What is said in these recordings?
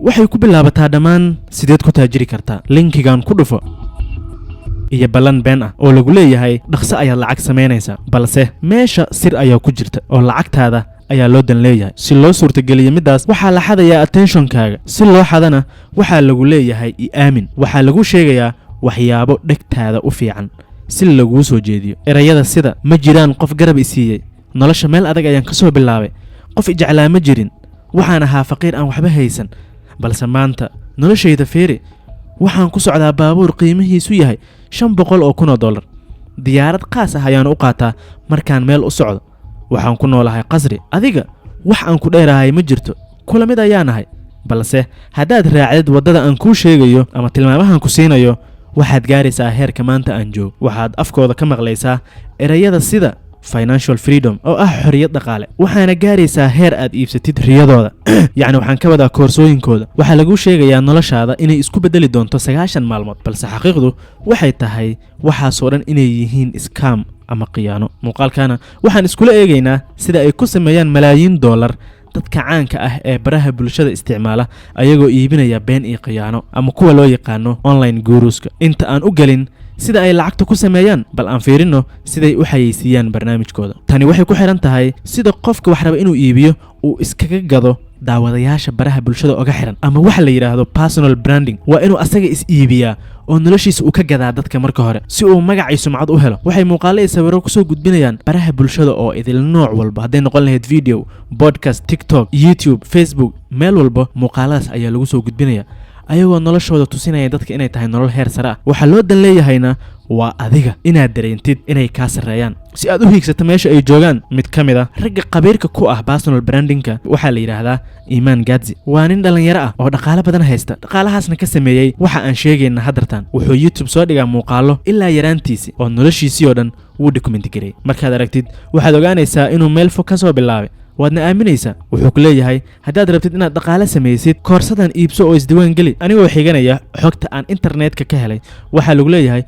waxay ku bilaabataa dhammaan sideed ku taajiri kartaa linkigan ku dhufo iyo balan been ah oo lagu leeyahay dhaqso ayaad lacag samaynaysaa balse meesha sir ayaa ku jirta oo lacagtaada ayaa loo dan leeyahay si loo suurtageliyo midaas waxaa la xadayaa attentionkaaga si loo xadana waxaa lagu leeyahay aamin waxaa lagu sheegayaa waxyaabo dhegtaada u fiican si lagu soo jeediyo erayada sida ma jiraan qof garab isiiyay nolosha meel adag ayaan ka soo bilaabay qof ijeclaa ma jirin waxaan ahaa faqiir aan waxba haysan balse maanta noloshayda feeri waxaan ku socdaa baabuur qiimihiisu yahay $500,000 diyaarad qaas ah ayaan u qaataa markaan meel u socdo waxaan ku noolahay qasri adiga wax aan ku dheerahay ma jirto kula mid ayaan ahay balse haddaad raacdid waddada aan kuu sheegayo ama tilmaamahan ku siinayo waxaad gaaraysaa heerka maanta aan joog waxaad afkooda ka maqlaysaa erayada sida financial freedom oo ah xorriyad dhaqaale waxaana gaaraysaa heer aad iibsatid riyadooda yacni waxaan ka wadaa koorsooyinkooda waxaa lagu sheegayaa noloshaada inay isku bedeli doonto 90 maalmood balse xaqiiqdu waxay tahay waxaasoo dhan inay yihiin scam ama khiyaano muuqaalkana waxaan iskula eegaynaa sida ay ku sameeyaan malaayiin dollar dadka caanka ah ee baraha bulshada isticmaala ayagoo iibinaya been iyo khiyaano ama kuwa loo yaqaano online guruska inta aan u galin sida ay lacagta ku sameeyaan bal aan fiirino siday u xayeysiiyaan barnaamijkooda tani waxay ku xiran tahay sida qofka wax raba inuu iibiyo uu iskaga gado daawadayaasha baraha bulshada uga xiran ama waxa la yiraahdo personal branding waa inuu asaga is iibiyaa oo noloshiisa uu ka gadaa dadka marka hore si uu magac iyo sumcad u helo waxay muuqaalo iyo sawirro ku soo gudbinayaan baraha bulshada oo idil nooc walba haday noqon lahayd video podcast TikTok YouTube Facebook meel walba muuqaaladaas ayaa lagu soo gudbinaya ayagoo noloshooda tusinaya dadka inay tahay nolol heer sare ah waxa loo dan leeyahayna waa adiga inaad dareentid inay ka sareeyaan si aad u hiigsato meesha ay joogaan mid kamid ah ragga qabiirka ku ah personal brandingka waxa la yiraahdaa Iman Gadzi waa nin dhalinyaro ah oo dhaqaale badan haysta dhaqaalahaasna ka sameeyay waxa aan sheegayna hadartan wuxuu YouTube soo dhigaa muuqaalo ilaa yaraantiisi oo noloshiisii oo dhan uu document gareey markaad aragtid waxaad ogaanaysaa inuu meel fog ka soo bilaabay waadna aaminaysa wuxuu ku leeyahay haddaad rabtid inaad dhaqaale samaysid koorsadan iibso oo isdiiwaan geli anigoo xiganaya xogta aan internetka ka helay waxa lagu leeyahay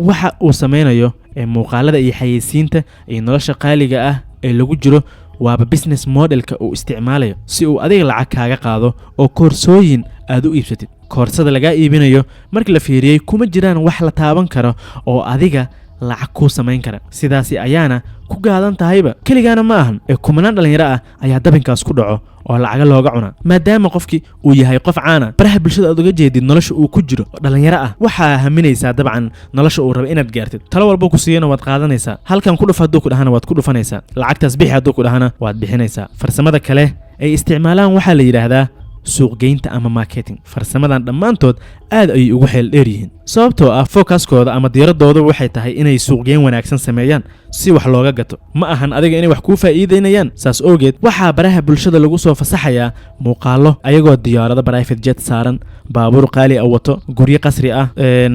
waxa uu sameynayo ee muuqaalada iyo xayeysiinta iyo nolosha qaaliga ah ee lagu jiro waaba business modelka uu isticmaalayo si uu adiga lacag kaaga qaado oo koorsooyin aad u iibsatid koorsada laga iibinayo markii la fiiriyay kuma jiraan wax la taaban karo oo adiga lacag ku sameyn kara sidaasi ayaana ku gaadan tahayba kaligaana ma ahan ee kumanaan dhalinyaro ah ayaa dabinkaas ku dhaco oo lacag looga cuna maadaama qofkii uu yahay qof caana baraha bulshada aad uga jeedid nolosha uu ku jiro dhalinyaro ah waxa haminaysa dabcan nolosha uu rabo inaad gaartid talo walba ku siiyana waad qaadanaysaa halkan ku dhufado ku dhahana waad ku dhufanaysaa lacagtaas bixi haduu ku dhahana waad bixinaysaa farsamada kale ay isticmaalaan waxa la yiraahdaa suuqgeynta ama marketing farsamadan dhamaantood aad ay ugu xeel dheer yihiin sababtoo ah focuskooda ama diiradooda waxay tahay inay suuqgeyn wanaagsan sameeyaan si wax looga gato ma ahan adiga inay wax ku faa'iideynayaan saas ogeed waxa baraha bulshada lagu soo fasaxayaa muuqaalo ayagoo diyaarado private jet saaran baabuur qaali ah wato guryo qasri ah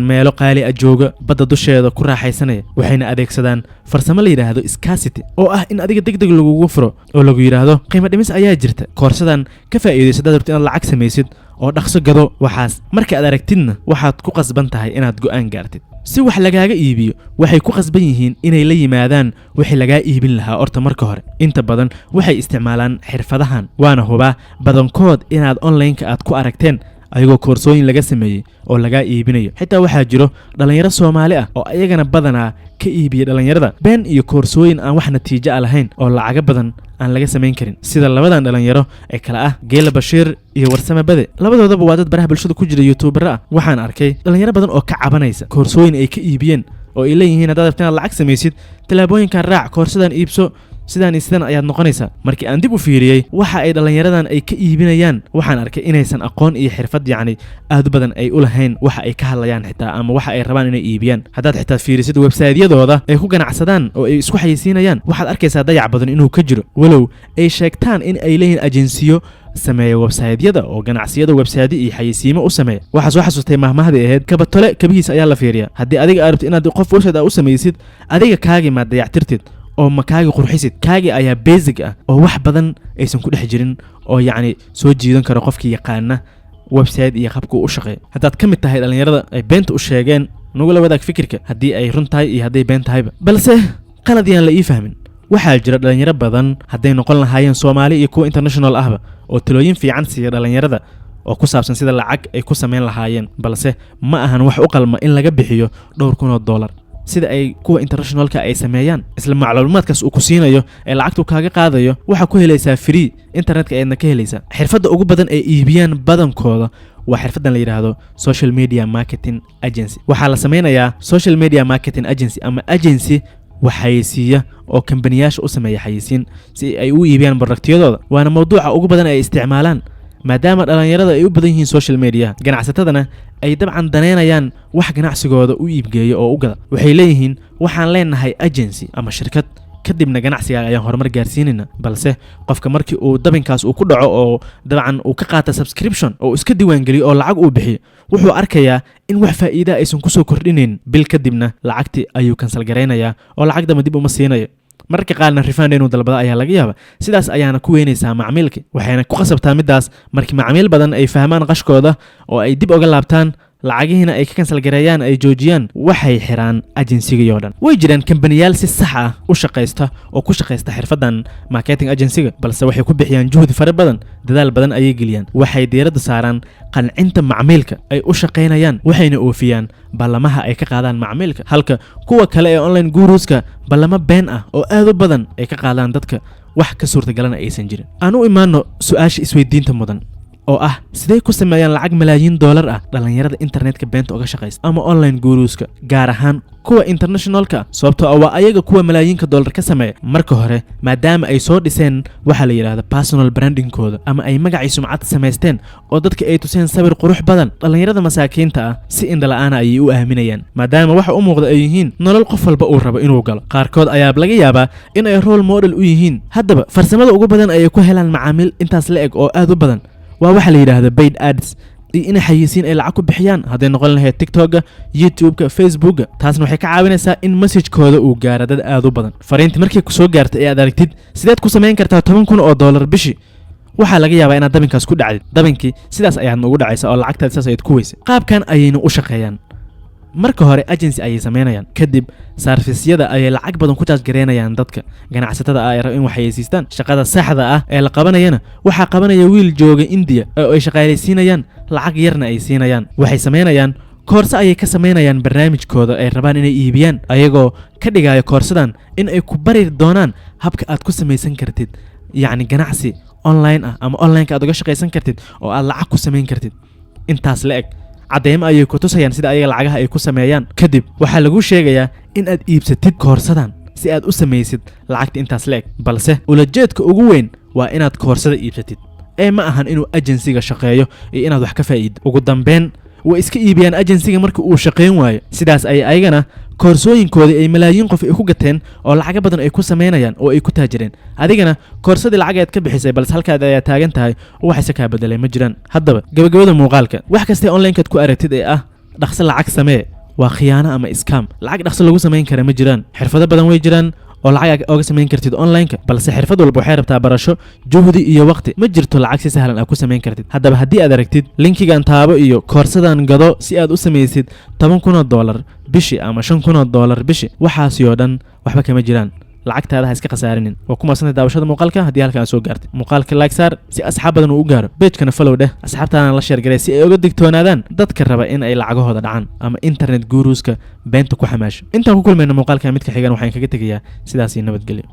meelo qaali ah jooga badda dusheeda ku raaxaysanaya waxayna adeegsadaan farsamo la yiraahdo scarcity oo ah in adiga degdeg lagugu furo oo lagu yiraahdo qiimo dhimis ayaa jirta koorsadan ka faa'iideyso dad rabtid inaad lacag samaysid oo dhaqso gado waxaas marka aad aragtidna waxaad ku qasban tahay inaad go'aan gaartid si wax lagaaga iibiyo waxay ku qasban yihiin inay la yimaadaan wixii laga iibin lahaa horta marka hore inta badan waxay isticmaalaan xirfadahan waana hubaa badankood inaad online-ka aad ku aragteen ayagoo koorsooyin laga sameeyay oo laga iibinayo xitaa waxaa jiro dhalinyaro Soomaali ah oo ayagana badanaa ka iibiya dhalinyarada been iyo koorsooyin aan wax natiijo lahayn oo lacag badan aan laga sameyn karin sida labadan dhalinyaro ee kala ah Geela Bashiir iyo Warsame Bade labadoodaba waa dad baraha bulshada ku jira YouTuber ah waxaan arkay dhalinyaro badan oo ka cabanaysa koorsooyin ay ka iibiyeen oo ay leeyihiin haddaad rabtid lacag samaysid talaabooyinkan raac koorsadan iibso sidaan ayaad noqonaysaa markii aan dib u fiiriyay waxa ay dhalinyaradan ay ka iibinayaan waxaan arkay inaysan aqoon iyo xirfad yacni aad u badan ay u lahayn waxa ay ka hadlayaan xitaa ama waxa ay rabaan inay iibiyaan haddaad xitaa fiirisid website-yadooda ay ku ganacsadaan oo ay isku xayeysiinayaan waxaad arkaysaa dayac badan inuu ka jiro walow ay sheegtaan in ay leeyihiin ajensiyo sameeya website-yada oo ganacsiyada website iyo xayeysiimo u sameeya waxa soo xasuustay mahmahdii ahayd kabatole kabihiis ayaa la fiiriyaa haddii adiga aad rabtid inaad qof website u samaysid adiga kaagi ma dayactirtid oo makaagi qurxisid kaagi ayaa basic ah oo wax badan aysan ku dhex jirin oo yacni soo jiidan karo qofkii yaqaana website iyo qabka u shaqeeyo haddaad ka mid tahay dhalinyarada ay beenta u sheegeen nugula wadaag fikirka haddii ay run tahay iyo hadday been tahayba balse qalad yaan la ii fahmin waxaa jira dhalinyaro badan hadday noqon lahaayeen Soomaali iyo kuwa international ahba oo talooyin fiican siiya dhalinyarada oo ku saabsan sida lacag ay ku sameyn lahaayeen balse ma ahan wax u qalma in laga bixiyo dhowr kun oo dollar sida ay kuwa internationalka ay sameeyaan isla macluumaadkaas uu ku siinayo ee lacagtu kaaga qaadayo waxa ku helaysaa free internetka eedna ka helaysaa xirfadda ugu badan ee iibiyaan badankooda waa xirfadan la yiraahdo social media marketing agency waxaa la sameynayaa social media marketing agency ama agency waxaysiiya oo kambaniyyaasha u sameeya xayisiin si ay u iibiyaan produktiyadooda waana mawduuca ugu badan ay isticmaalaan maadaama dhalinyarada ay u badan yihiin social media ganacsatadana ay dabcan daneynayaan wax ganacsigooda u iibgeeyo oo u gada waxay leeyihiin waxaan leenahay agency ama shirkad kadibna ganacsiga ayaan horumar gaarsiinayna balse qofka markii uu dabinkaas uu ku dhaco oo dabcan uu ka qaata subscription oo iska diiwaan geliyo oo lacag uu bixiyo wuxuu arkayaa in wax faa'iido aysan ku soo kordhinayn bil kadibna lacagtii ayuu cancel gareynayaa oo lacag dama dib uma siinayo marka qaarna refund inuu dalbado ayaa laga yaabaa sidaas ayaana ku weynaysaa macmiilka waxayna ku qasabtaa midaas markii macmiil badan ay fahmaan qashkooda oo ay dib uga laabtaan lacagihiina ay ka cancel gareeyaan ay joojiyaan waxay xiraan agency-ga oo dhan way jiraan kambaniyaal si sax ah u shaqeysta oo ku shaqeysta xirfadan marketing agency-ga balse waxay ku bixiyaan juhdi fara badan dadaal badan ayay geliyaan waxay diiradda saaraan qancinta macmiilka ay u shaqeynayaan waxayna oofiyaan ballamaha ay ka qaadaan macmiilka halka kuwa kale ee online guruska ballamo been ah oo aad u badan ay ka qaadaan dadka wax ka suurtagalana aysan jirin aan u imaano su-aasha isweydiinta mudan oo ah sidee ku sameeyaan lacag malaayiin dollar ah dhalinyarada internetka beenta uga shaqeysta ama online guruska gaar ahaan kuwa internationalka sababtoo ah waa ayaga kuwa malaayiinka dollar ka sameeya marka hore maadaama ay soo dhiseen waxa la yiraahdo personal brandingkooda ama ay magacii sumcad sameysteen oo dadka ay tuseen sawir qurux badan dhalinyarada masaakiinta ah si indhala-aan ayay u aaminayaan maadaama waxa u muuqda ay yihiin nolol qof walba uu rabo inuu galo qaarkood ayaa laga yaabaa in ay role model u yihiin haddaba farsamada ugu badan ayay ku helaan macaamiil intaas la eg oo aad u badan waa waxa la yiraahdo paid ads inay xayisiin ay lacag ku bixiyaan hadday noqon lahayd TikTok-ga YouTube-ga Facebook-ga taasna waxay ka caawinaysaa in message-kooda uu gaaro dad aad u badan fariintii markay ku soo gaartay aad aragtid sideed ku sameyn kartaa 10,000 oo dollar bishii waxaa laga yaabaa inaad dabinkaas ku dhacdid dabinkii sidaas ayaad ugu dhacaysa oo lacagtaada sidaas ayaad ku weysay qaabkan ayayna u shaqeeyaan marka hore agency ayay sameynayaan kadib service-yada ayay lacag badan ku charge gareynayaan dadka ganacsatada ay rabo in wax xayisiistaan shaqada saxda ah ee la qabanayana waxa qabanaya wiil jooga India oo ay shaqaaleysiinayaan lacag yarna ay siinayaan waxay sameynayaan koorso ayay ka sameynayaan barnaamijkooda ay rabaan inay iibiyaan ayagoo ka dhigaya koorsadan in ay ku bari doonaan habka aad ku sameysan kartid yacni ganacsi online ah ama online-ka aad uga shaqeysan kartid oo aad lacag ku sameyn kartid intaas la eg cadeymo ayay ku tusayaan sida ayaga lacagaha ay ku sameeyaan kadib waxaa lagu sheegayaa in aad iibsatid koorsadan si aad u sameysid lacagta intaas la eg balse ulajeedka ugu weyn waa inaad koorsada iibsatid ee ma ahan inuu agency-ga shaqeeyo iyo inaad wax ka faa'iido ugu dambeyn way iska iibiyaan agency-ga marka uu shaqeyn waayo sidaas ay ayagana koorsooyinkoodii ay malaayiin qof ay ku gateen oo lacaga badan ay ku sameynayaan oo ay ku taajireen adigana koorsadii lacageed ka bixisay balse halkaad ayaa taagan tahay waxayse kaa bedelay ma jiraan haddaba gabagabada muuqaalka wax kastee online-kaad ku aragtid ee ah dhaqso lacag samee waa khiyaano ama scam lacag dhaqso lagu sameyn kara ma jiraan xirfado badan way jiraan oo lacag oga sameyn kartid online-ka balse xirfad walba waxay rabtaa barasho juhdi iyo waqti ma jirto lacag si sahlan aad ku sameyn kartid haddaba haddii aad aragtid linkigan taabo iyo koorsadan gado si aad u sameysid 10,000 dollar bishii ama 5,000 dollar bishii waxaasi oo dhan waxba kama jiraan lacagtaada ha iska khasaarinin waa ku maasantay daawashada muuqaalka haddii halkan soo gaartay muuqaalka like saar si asxaab badan uu u gaaro page-kana follow dheh asxaabtaana la share garay si ay uga digtoonaadaan dadka raba in ay lacagahooda dhacaan ama internet guruska beenta ku xamaasho intaan ku kulmayno muuqaalka midka xigan waxaan kaga tegayaa sidaas iyo nabadgelyo